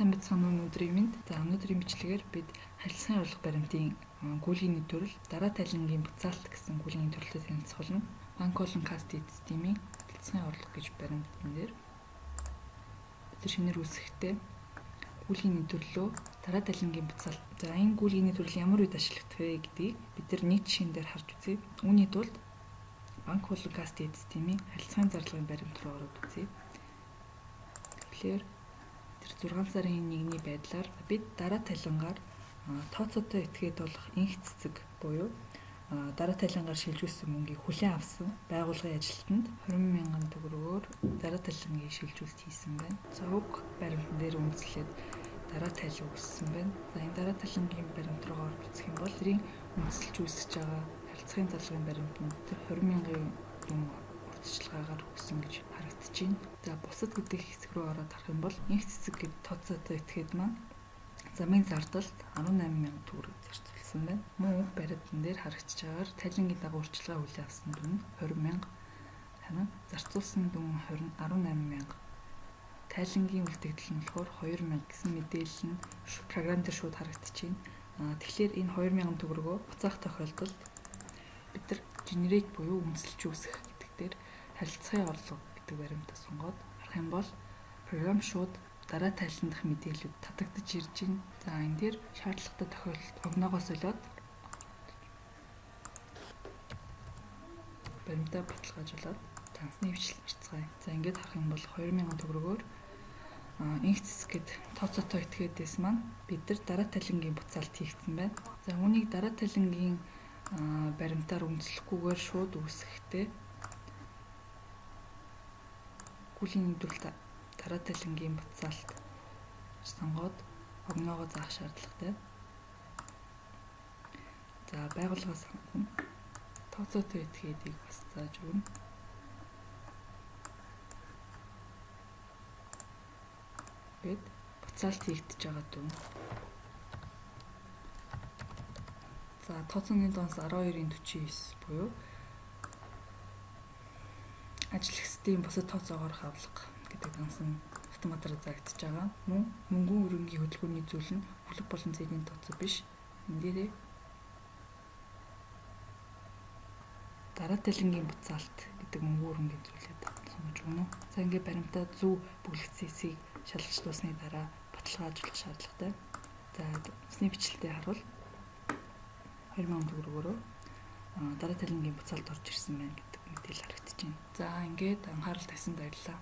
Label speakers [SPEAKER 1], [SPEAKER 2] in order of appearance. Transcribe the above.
[SPEAKER 1] Сайн бацхан өнөөдрийн мэнд. За өнөөдрийн бичлэгээр бид харилцааны орлого баримтын гүйлгээний төрөл, дараа тайлангийн буцаалт гэсэн гүйлгээний төрлөөр танилцуулна. Банколон каст системийн харилцааны орлого гэж баримтан дээр бид шинээр үүсгэхдээ гүйлгээний төрлөө, дараа тайлангийн буцаалт. За энэ гүйлгээний төрөл ямар үед ашиглагдах вэ гэдгийг бид нэг жишээн дээр харж үзье. Үүний тулд банколон каст системийн харилцааны зарлагын баримт руу ороод үзье. Тэгэхээр 6 сарын 1-ний байдлаар бид дараа тайлангаар тооцоотой этгээд болох инх цэцэг буюу дараа тайлангаар шилжүүлсэн мөнгийг хүлээн авсан байгууллагын ажилтнанд 20,000 төгрөгөөр дараа тайлангийн шилжүүлэлт хийсэн байна. За уг баримтан дээр үндэслээд дараа тайлан үүссэн байна. За энэ дараа тайлангийн баримт руу орж үзэх юм бол тэрийн үндэслэж үүсэж байгаа харилцааны зарлагын баримтанд 20,000-ын урьдчилгаагаар өгсөн гэж харагдаж байна. За бусад гэдэг хэсэг рүү ороод харах юм бол инх цэцэг гэд тооцоотой этгээд маань замын зардалд 18,000 төгрөг зарцуулсан байна. Мөн уг баримтан дээр харагдаж байгаагаар тайлангийн дагуу урьдчилгаа хүлээн авсан дүн 20,000, харин зарцуулсан дүн 18,000. Тайлангийн үлдэгдэл нь болохоор 2,000 гэсэн мэдээлэл нь програм дээр шууд харагдаж байна. Тэгэхээр энэ 2,000 төгрөгөө буцаах тохиолдолд бид нар generate буюу үндэслэж үүсгэх гэдэг дээр харилцааны орлого гэдэг баримтаа сонгоод харах юм бол програм шууд дараа тайландах мэдээлэлүүд татагдаж ирж байна. За энэ дээр шаардлагатай тохиолдолд огноогоо солиод баримтаа баталгаажуулаад тансны хвчлэл харьцгаая. За ингээд харах юм бол 2,000 төгрөгөөр инх цэцгэд тооцоотой этгээдээс маань бид нар дараа тайлангийн буцаалт хийгдсэн байна. За үүнийг дараа тайлангийн баримтаар үндэслэхгүйгээр шууд үүсгэхдээ гүйлгээний төрөл дараа тайлангийн буцаалт сонгоод огноогоо заах шаардлагатай. За байгууллагаас тооцоотой этгээдийг бас зааж өгнө. Гэт буцаалт хийгдэж байгаа дүн. За тооцооны донс 12.49 буюу ажил хэсгийн бусад тооцоогоор хавлага гэдэг данс нь автоматар заагдаж байгаа. Мөн мөнгөн хөрөнгийн хөдөлгөөний зүйл нь бүлэг болон цэгийн тооцоо биш. Энд дээрээ дараа тайлангийн буцаалт гэдэг мөнгөн хөрөнгийн зүйлээд сонгож өгнө. За ингээд баримтаа зөв бүлэгцээсийг шалгаж дуусны дараа баталгаажуулах шаардлагатай. За усны бичлэлтэд харуул 20,000 төгрөгөөрөө дараа тайлангийн буцаалт орж ирсэн байна гэдэг мэдээлэл харагдаж байна. За ингээд анхаарал тавьсанд баярлалаа.